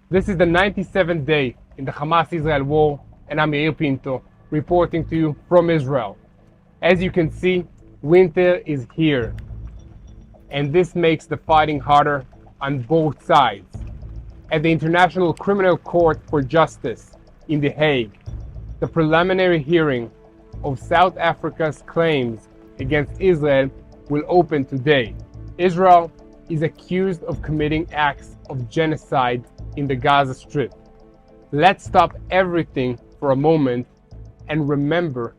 This is the 97th day in the Hamas-Israel war, and I'm Yair Pinto, reporting to you from Israel. As you can see, winter is here, and this makes the fighting harder on both sides. At the International Criminal Court for Justice in The Hague, the preliminary hearing of South Africa's claims against Israel will open today. Israel is accused of committing acts of genocide in the Gaza Strip. Let's stop everything for a moment and remember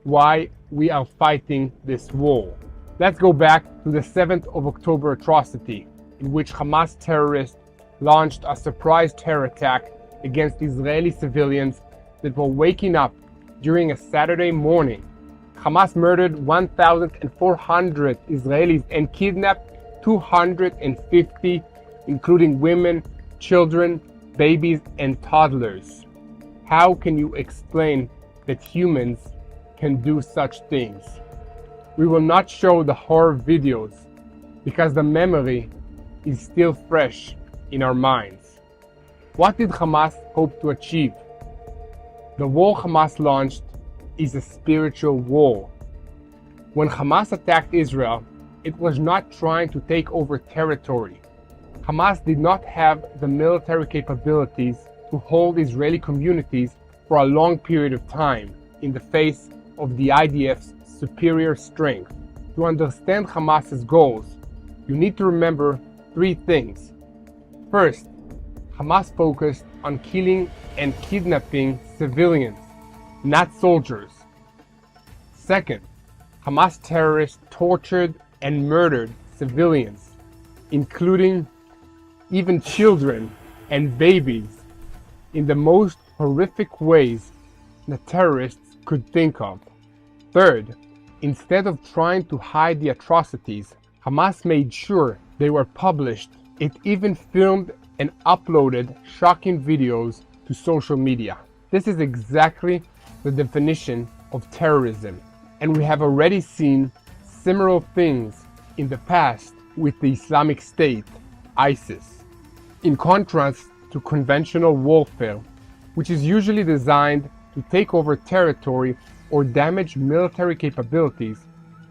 why we are fighting this war. Let's go back to the 7th of October atrocity, in which Hamas terrorists launched a surprise terror attack against Israeli civilians that were waking up during a Saturday morning. Hamas murdered 1,400 Israelis and kidnapped 250, including women, children, babies, and toddlers. How can you explain that humans can do such things? We will not show the horror videos because the memory is still fresh in our minds. What did Hamas hope to achieve? The war Hamas launched is a spiritual war. When Hamas attacked Israel, it was not trying to take over territory. Hamas did not have the military capabilities to hold Israeli communities for a long period of time in the face of the IDF's superior strength. To understand Hamas's goals, you need to remember three things. First, Hamas focused on killing and kidnapping civilians, not soldiers. Second, Hamas terrorists tortured and murdered civilians, including even children and babies, in the most horrific ways the terrorists could think of. Third, instead of trying to hide the atrocities, Hamas made sure they were published. It even filmed and uploaded shocking videos to social media. This is exactly the definition of terrorism, and we have already seen similar things in the past with the Islamic State, ISIS. In contrast to conventional warfare, which is usually designed to take over territory or damage military capabilities,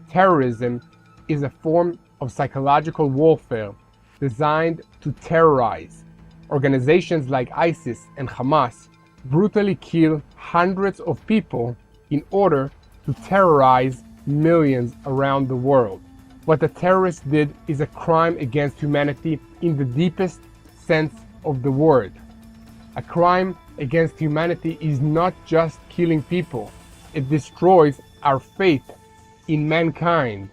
terrorism is a form of psychological warfare designed to terrorize. Organizations like ISIS and Hamas brutally kill hundreds of people in order to terrorize millions around the world. What the terrorists did is a crime against humanity in the deepest sense of the word. A crime against humanity is not just killing people. It destroys our faith in mankind.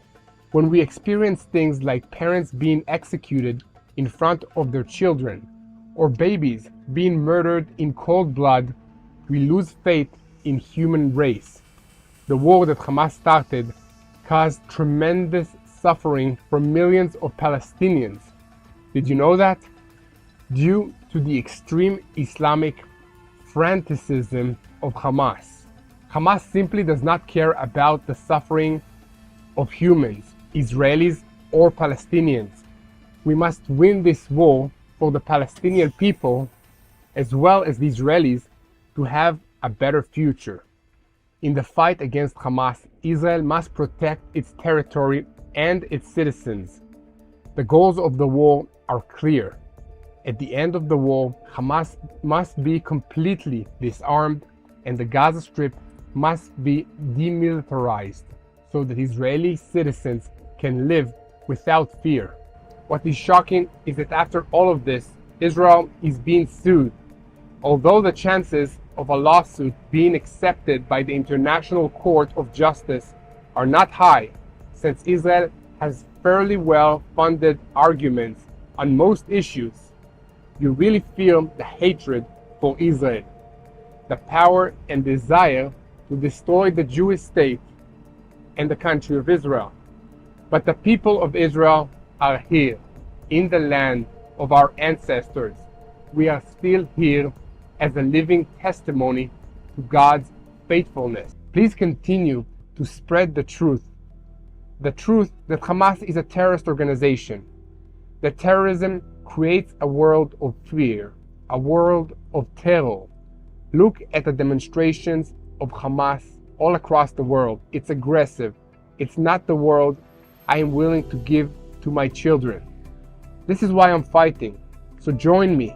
When we experience things like parents being executed in front of their children, or babies being murdered in cold blood, we lose faith in human race. The war that Hamas started caused tremendous suffering for millions of Palestinians. Did you know that? Due to the extreme Islamic fanaticism of Hamas. Hamas simply does not care about the suffering of humans, Israelis or Palestinians. We must win this war for the Palestinian people as well as the Israelis to have a better future. In the fight against Hamas, Israel must protect its territory and its citizens. The goals of the war are clear. At the end of the war, Hamas must be completely disarmed and the Gaza Strip must be demilitarized so that Israeli citizens can live without fear. What is shocking is that after all of this, Israel is being sued. Although the chances of a lawsuit being accepted by the International Court of Justice are not high, since Israel has fairly well-funded arguments on most issues, you really feel the hatred for Israel, the power and desire to destroy the Jewish state and the country of Israel. But the people of Israel are here, in the land of our ancestors. We are still here as a living testimony to God's faithfulness. Please continue to spread the truth that Hamas is a terrorist organization, that terrorism creates a world of fear, a world of terror. Look at the demonstrations of Hamas all across the world. It's aggressive. It's not the world I am willing to give to my children. This is why I'm fighting. So join me.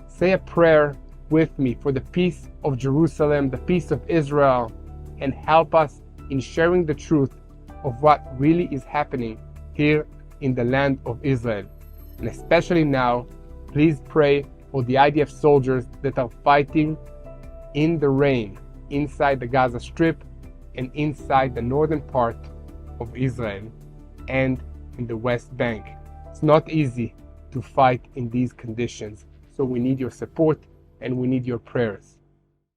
Say a prayer with me for the peace of Jerusalem, the peace of Israel, and help us in sharing the truth of what really is happening here in the land of Israel. And especially now, please pray for the IDF soldiers that are fighting in the rain inside the Gaza Strip and inside the northern part of Israel and in the West Bank. It's not easy to fight in these conditions, so we need your support and we need your prayers.